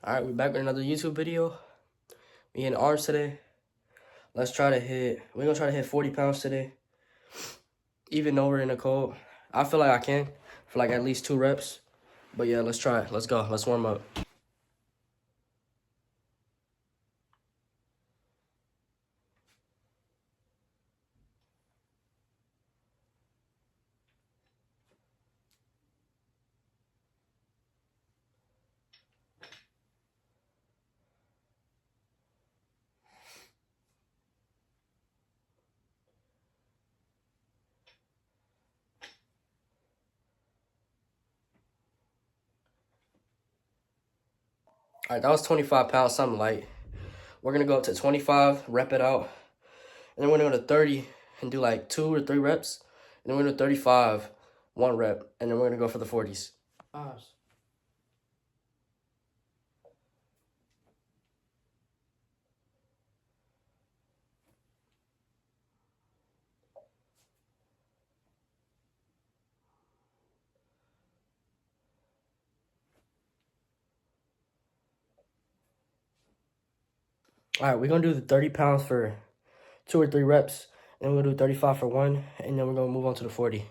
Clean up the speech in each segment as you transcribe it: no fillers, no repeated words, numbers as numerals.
Alright, we're back with another YouTube video. Me and arms today. We're gonna try to hit 40 pounds today. Even though we're in the cold. I feel like I can for like at least 2 reps. But yeah, let's try it. Let's go. Let's warm up. Alright, that was 25 pounds, something light. We're gonna go up to 25, rep it out. And then we're gonna go to 30 and do like 2 or 3 reps. And then we're gonna do 35, 1 rep. And then we're gonna go for the 40s. Alright, we're gonna do the 30 pounds for 2 or 3 reps. And then we're gonna do 35 for 1. And then we're gonna move on to the 40.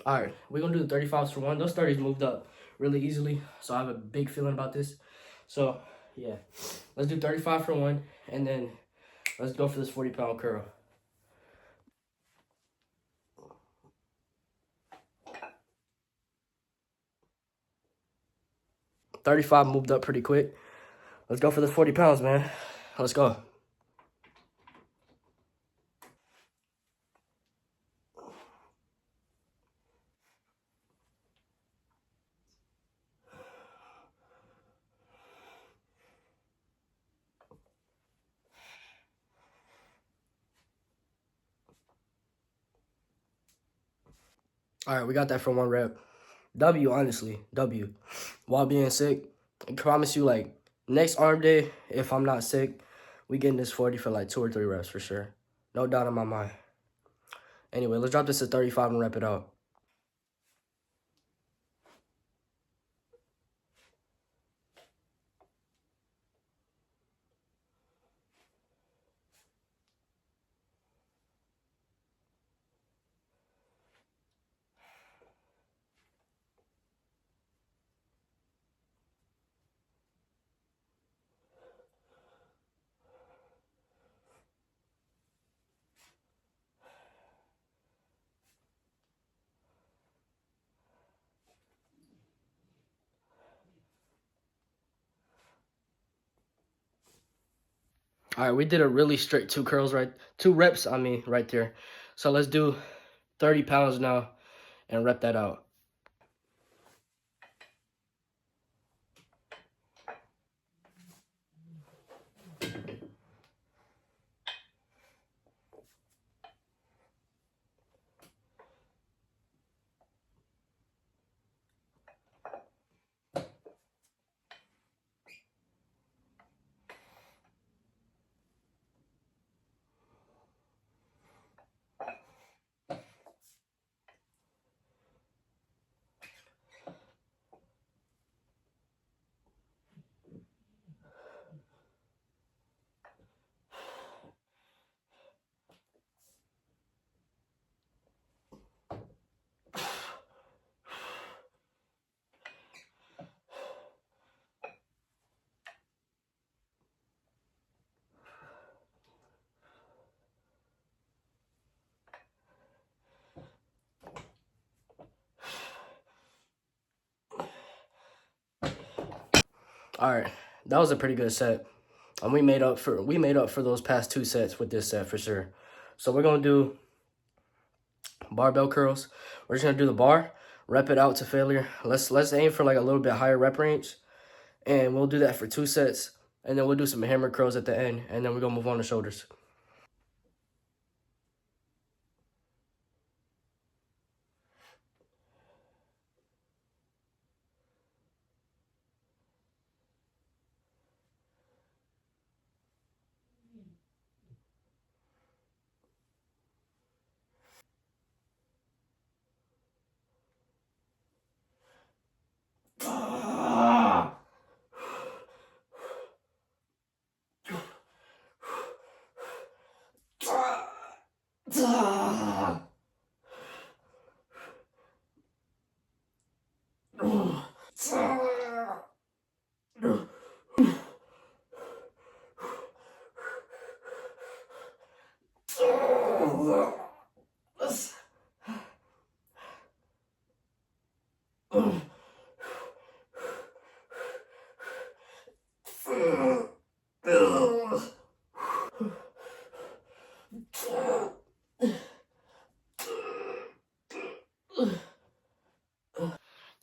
Alright, we're gonna do the 35s for 1. Those 30s moved up really easily, so I have a big feeling about this. So, yeah. Let's do 35 for 1, and then let's go for this 40-pound curl. $35 moved up pretty quick. Let's go for this 40 pounds, man. Let's go. Alright, we got that for 1 rep. W, honestly. W. While being sick, I promise you, like, next arm day, if I'm not sick, we getting this 40 for like 2 or 3 reps for sure. No doubt in my mind. Anyway, let's drop this to 35 and rep it out. All right, we did a really straight 2 reps, right there. So let's do 30 pounds now and rep that out. All right, that was a pretty good set. And we made up for those past 2 sets with this set for sure. So we're gonna do barbell curls. We're just gonna do the bar, rep it out to failure. Let's aim for like a little bit higher rep range, and we'll do that for 2 sets, and then we'll do some hammer curls at the end, and then we're gonna move on to shoulders.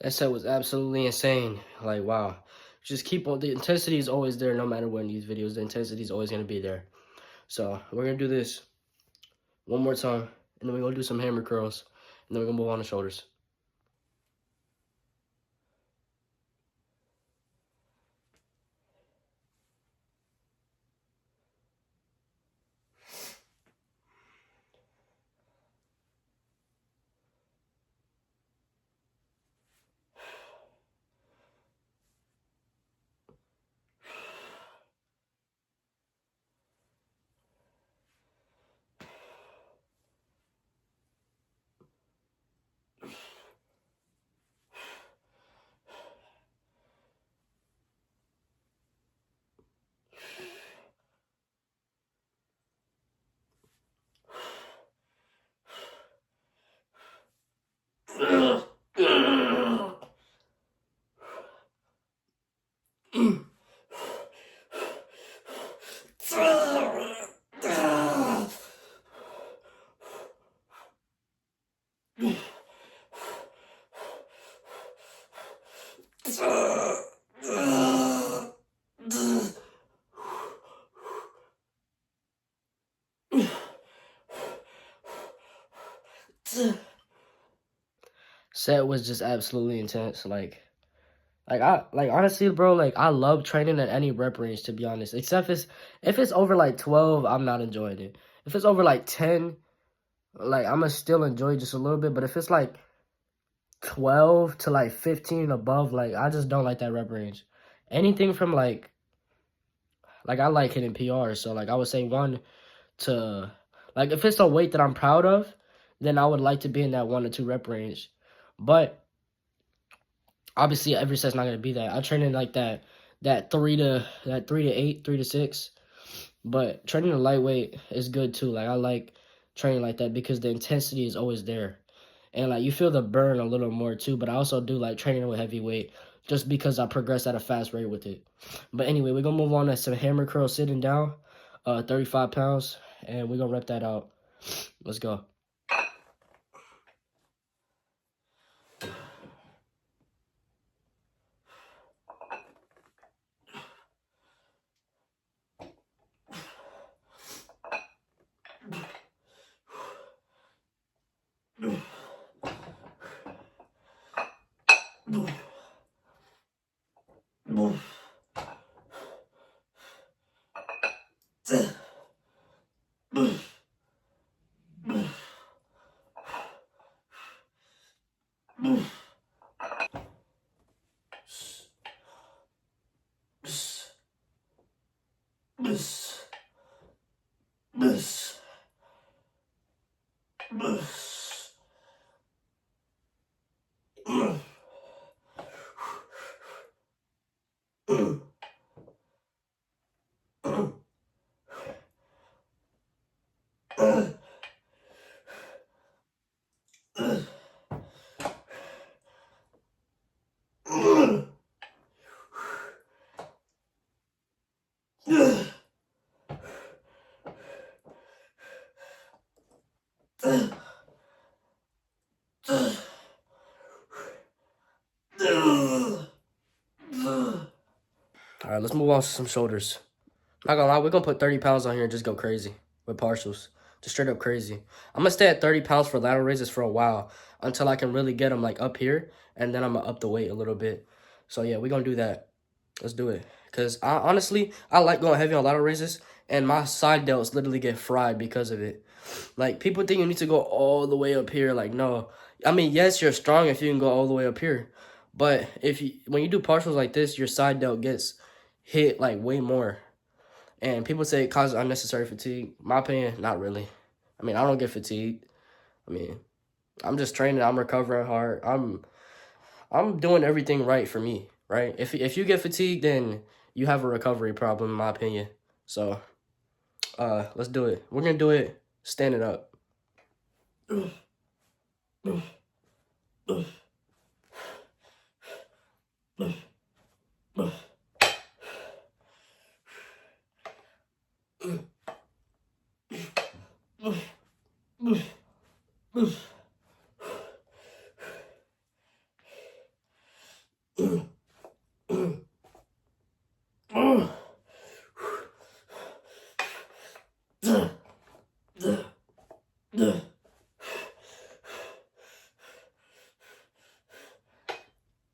That set was absolutely insane. Like, wow. Just keep on. The intensity is always there no matter what in these videos. The intensity is always going to be there. So, we're going to do this one more time. And then we're going to do some hammer curls. And then we're going to move on to shoulders. Set was just absolutely intense. Like honestly, bro, like I love training at any rep range, to be honest. Except if it's over like 12, I'm not enjoying it. If it's over like 10, like I'm gonna still enjoy just a little bit. But if it's like 12 to like 15 and above, like I just don't like that rep range. Anything from like I like hitting PRs, so like I would say 1 to like if it's a weight that I'm proud of, then I would like to be in that 1 to 2 rep range. But obviously every set's not gonna be that. I train in like that 3 to 8, 3 to 6. But training a lightweight is good too. Like I like training like that because the intensity is always there. And like you feel the burn a little more too, but I also do like training with heavyweight just because I progress at a fast rate with it. But anyway, we're gonna move on to some hammer curls sitting down, 35 pounds, and we're gonna rep that out. Let's go. All right, let's move on to some shoulders. Not gonna lie, we're gonna put 30 pounds on here and just go crazy with partials. Just straight up crazy. I'm gonna stay at 30 pounds for lateral raises for a while until I can really get them like up here, and then I'm gonna up the weight a little bit. So yeah, we're gonna do that. Let's do it. Because honestly, I like going heavy on lateral raises, and my side delts literally get fried because of it. Like, people think you need to go all the way up here. Like, no. I mean, yes, you're strong if you can go all the way up here. But when you do partials like this, your side delt gets hit like way more. And people say it causes unnecessary fatigue. My opinion, not really. I mean, I don't get fatigued. I mean, I'm just training. I'm recovering hard. I'm doing everything right for me, right? If you get fatigued, then you have a recovery problem, in my opinion. So, let's do it. We're gonna do it standing up.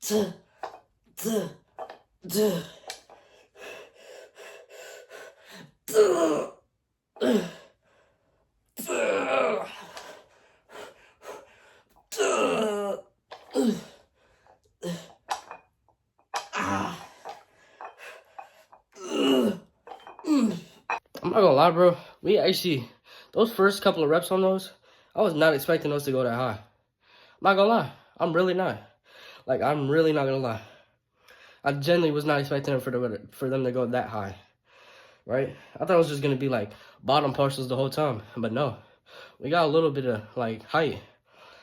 I'm not gonna lie, bro. We actually, those first couple of reps on those, I was not expecting those to go that high. I'm not gonna lie. I'm really not. Like, I'm really not gonna lie. I genuinely was not expecting for them to go that high, right? I thought it was just gonna be like bottom partials the whole time, but no. We got a little bit of like height.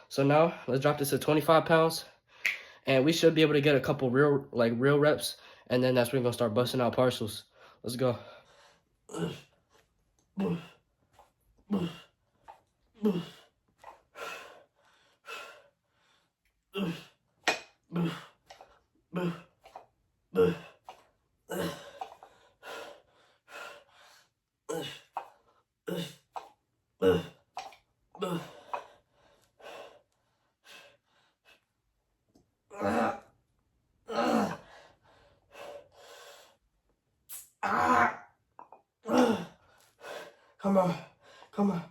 So now let's drop this to 25 pounds, and we should be able to get a couple real reps, and then that's when we're gonna start busting out partials. Let's go. Come on, come on.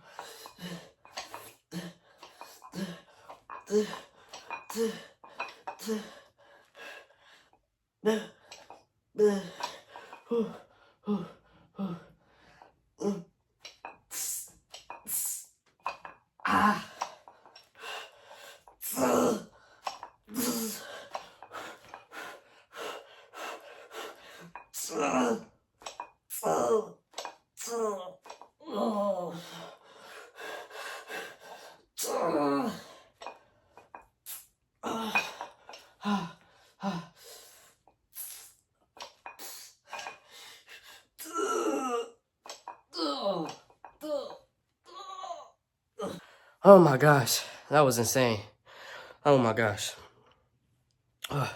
Oh my gosh, that was insane. Oh my gosh. All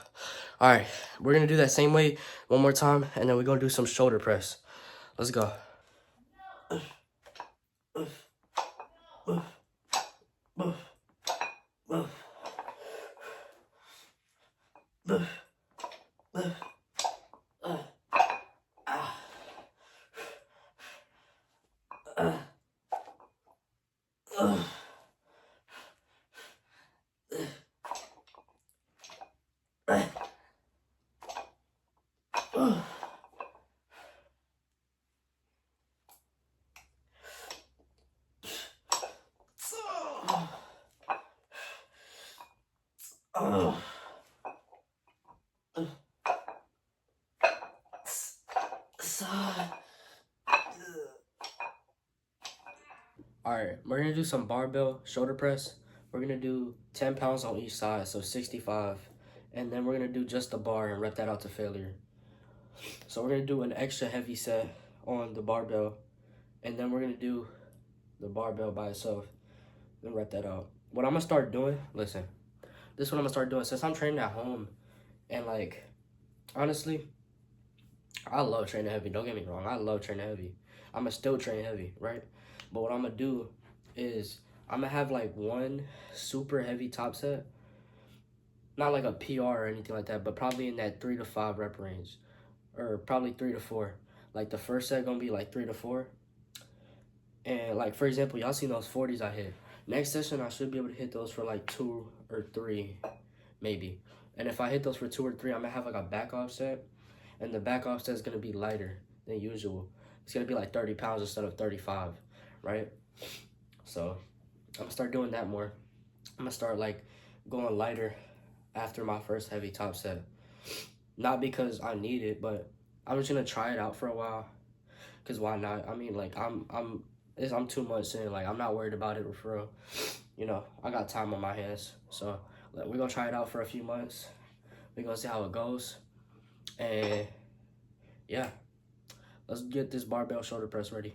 right, we're gonna do that same way one more time, and then we're gonna do some shoulder press. Let's go. All right, we're gonna do some barbell shoulder press. We're gonna do 10 pounds on each side, so 65. And then we're gonna do just the bar and rep that out to failure. So we're gonna do an extra heavy set on the barbell, and then we're gonna do the barbell by itself, then rep that out. What I'm gonna start doing, listen, this is what I'm gonna start doing. Since I'm training at home, and like, honestly, I love training heavy. Don't get me wrong, I love training heavy. I'm gonna still train heavy, right? But what I'm gonna do is I'm gonna have like one super heavy top set, not like a PR or anything like that, but probably in that 3 to 5 rep range, or probably 3 to 4. Like the first set gonna be like 3 to 4, and like for example, y'all seen those 40s I hit. Next session I should be able to hit those for like 2 or 3, maybe. And if I hit those for 2 or 3, I'm gonna have like a back offset, and the back offset is gonna be lighter than usual. It's gonna be like 30 pounds instead of 35, right? So I'm gonna start doing that more. I'm gonna start like going lighter after my first heavy top set. Not because I need it, but I'm just gonna try it out for a while. Cause why not? I mean, like I'm 2 months in. Like I'm not worried about it for real. You know, I got time on my hands, so we're gonna try it out for a few months. We're gonna see how it goes, and yeah, let's get this barbell shoulder press ready.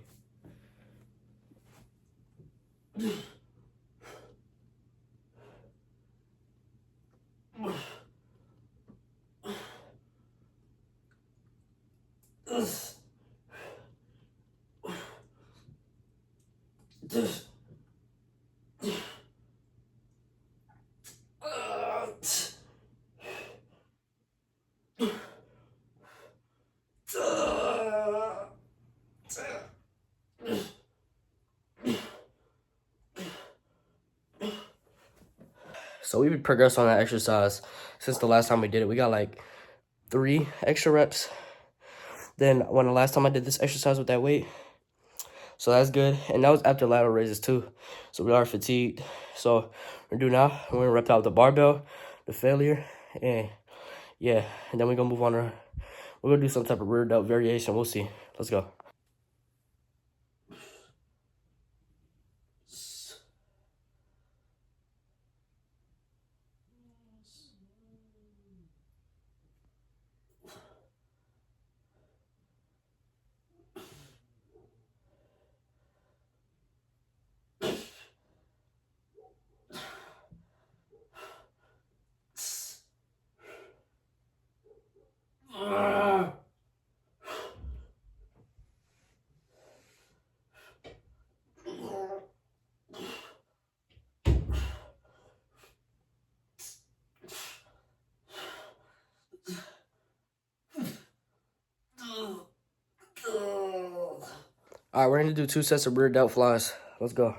So we progressed on that exercise since the last time we did it. We got like 3 extra reps than when the last time I did this exercise with that weight. So that's good. And that was after lateral raises too. So we are fatigued. So we're gonna do now, we're gonna rep out the barbell, the failure, and yeah. And then we're gonna move on to, we're gonna do some type of rear delt variation. We'll see. Let's go. All right, we're gonna do 2 sets of rear delt flies. Let's go.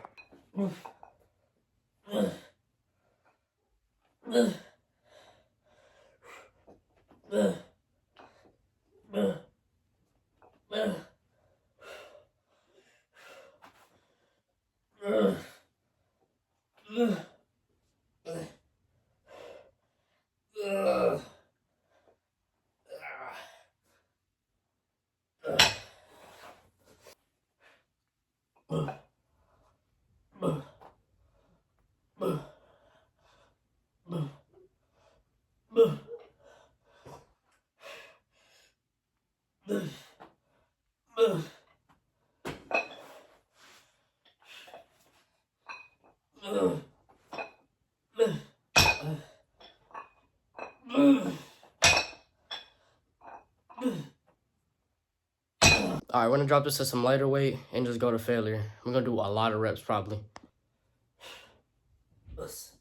All right, we're gonna drop this to some lighter weight and just go to failure. We're gonna do a lot of reps probably. Us.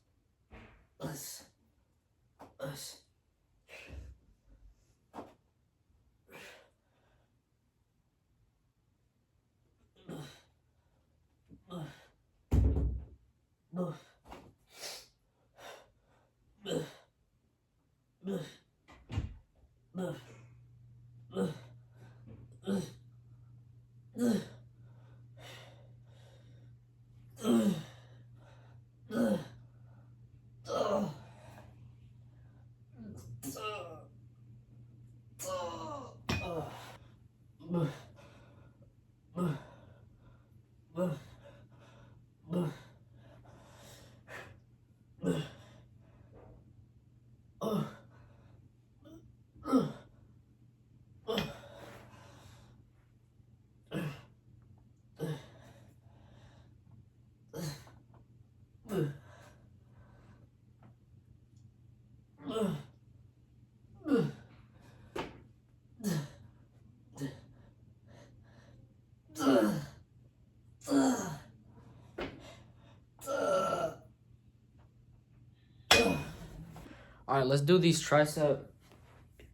All right, let's do these tricep,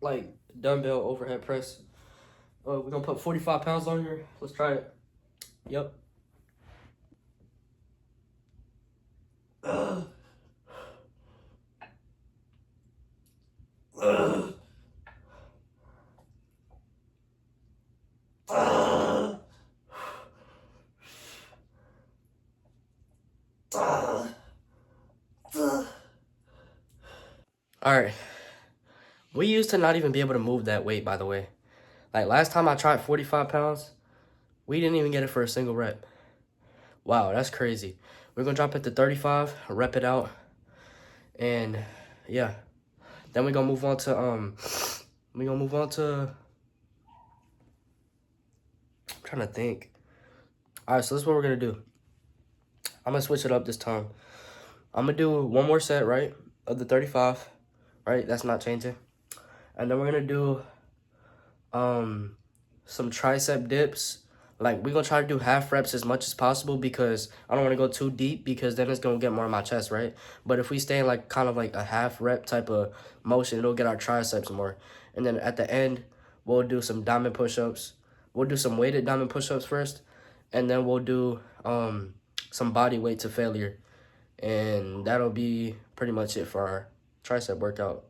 like, dumbbell overhead press. We're gonna put 45 pounds on here. Let's try it. Yep. All right. We used to not even be able to move that weight, by the way. Like, last time I tried 45 pounds, we didn't even get it for a single rep. Wow, that's crazy. We're gonna drop it to 35, rep it out, and yeah. Then we're gonna move on to I'm trying to think. All right, so this is what we're gonna do. I'm gonna switch it up this time. I'm gonna do one more set, right, of the 35, right? That's not changing. And then we're gonna do some tricep dips. Like, we're gonna try to do half reps as much as possible because I don't want to go too deep because then it's gonna get more in my chest, right? But if we stay in like kind of like a half rep type of motion, it'll get our triceps more. And then at the end, we'll do some diamond push-ups. We'll do some weighted diamond push-ups first, and then we'll do some body weight to failure. And that'll be pretty much it for our tricep workout.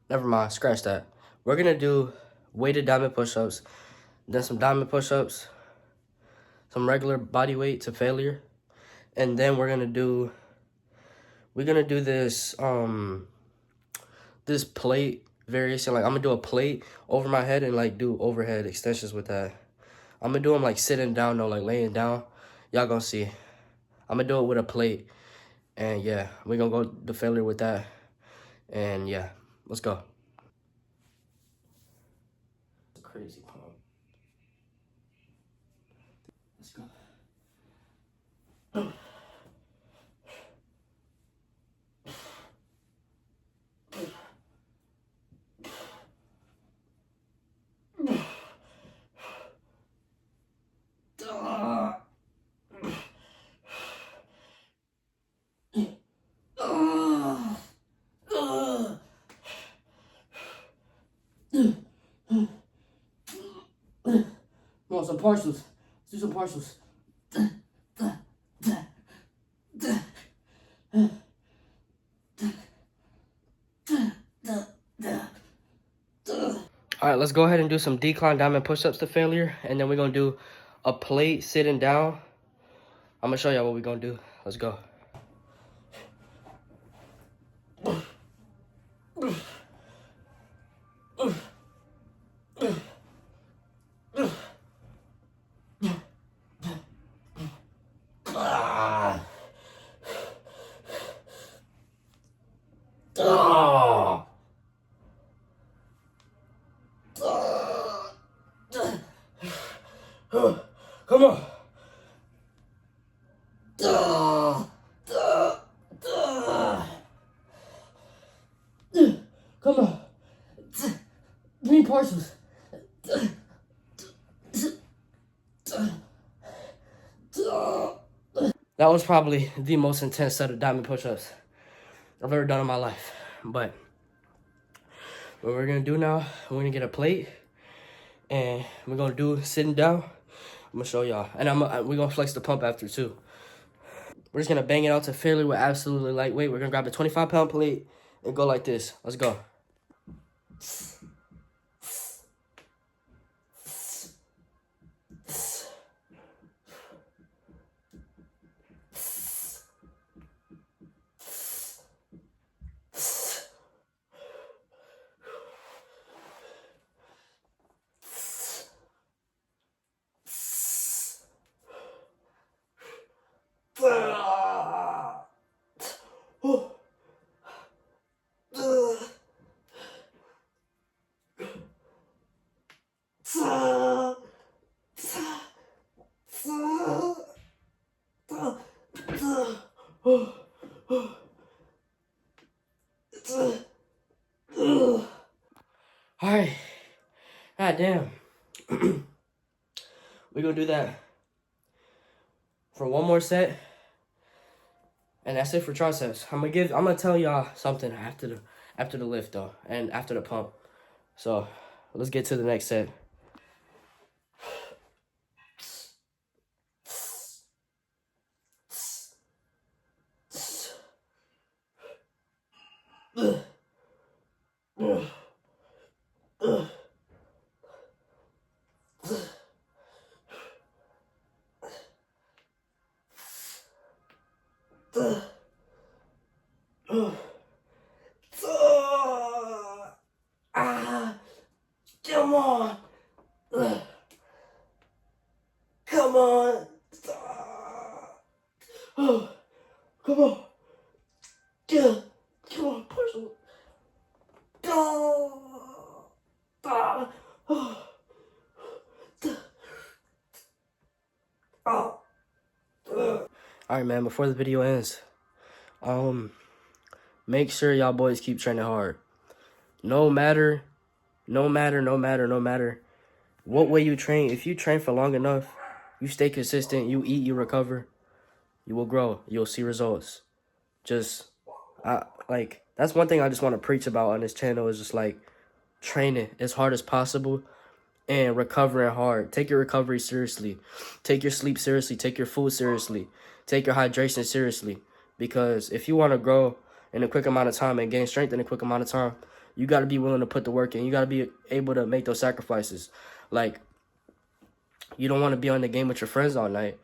Never mind, scratch that. We're gonna do weighted diamond push-ups, then some diamond push-ups, some regular body weight to failure, and then we're gonna do this this plate variation. Like I'm gonna do a plate over my head and like do overhead extensions with that. I'm gonna do them like sitting down though, like laying down. Y'all gonna see. I'm gonna do it with a plate, and yeah, we're gonna go to failure with that, and yeah, let's go. Crazy pump. Let's go. Come on, some partials. Let's do some partials. All right, let's go ahead and do some decline diamond push-ups to failure, and then we're gonna do a plate sitting down. I'm gonna show y'all what we're gonna do. Let's go. Come on. Come on. Three partials. That was probably the most intense set of diamond push-ups I've ever done in my life. But what we're gonna do now, we're gonna get a plate and we're gonna do sitting down. I'm gonna show y'all, and we're gonna flex the pump after too. We're just gonna bang it out to failure with absolutely lightweight. We're gonna grab the 25-pound plate and go like this. Let's go. All right. God damn. We're gonna do that for one more set, and that's it for triceps. I'm gonna tell y'all something after the lift though, and after the pump. So let's get to the next set. Come on. Come on. Come on. Come on, push. All right, man. Before the video ends, make sure y'all boys keep training hard. No matter what way you train. If you train for long enough, you stay consistent, you eat, you recover, you will grow. You'll see results. That's one thing I just want to preach about on this channel is just like training as hard as possible and recovering hard. Take your recovery seriously. Take your sleep seriously. Take your food seriously. Take your hydration seriously. Because if you want to grow in a quick amount of time and gain strength in a quick amount of time, you got to be willing to put the work in. You got to be able to make those sacrifices. Like, you don't want to be on the game with your friends all night,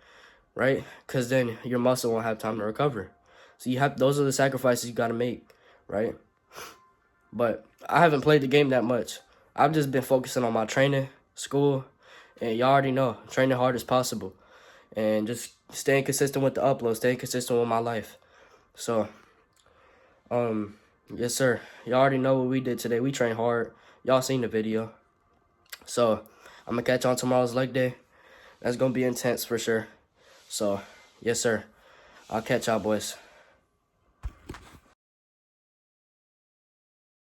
right? Because then your muscle won't have time to recover. So those are the sacrifices you got to make, right? But I haven't played the game that much. I've just been focusing on my training, school, and y'all already know, training hard as possible. And just staying consistent with the upload, staying consistent with my life. So, yes, sir. Y'all already know what we did today. We trained hard. Y'all seen the video. So, I'm going to catch you on tomorrow's leg day. That's going to be intense for sure. So, yes, sir. I'll catch y'all, boys.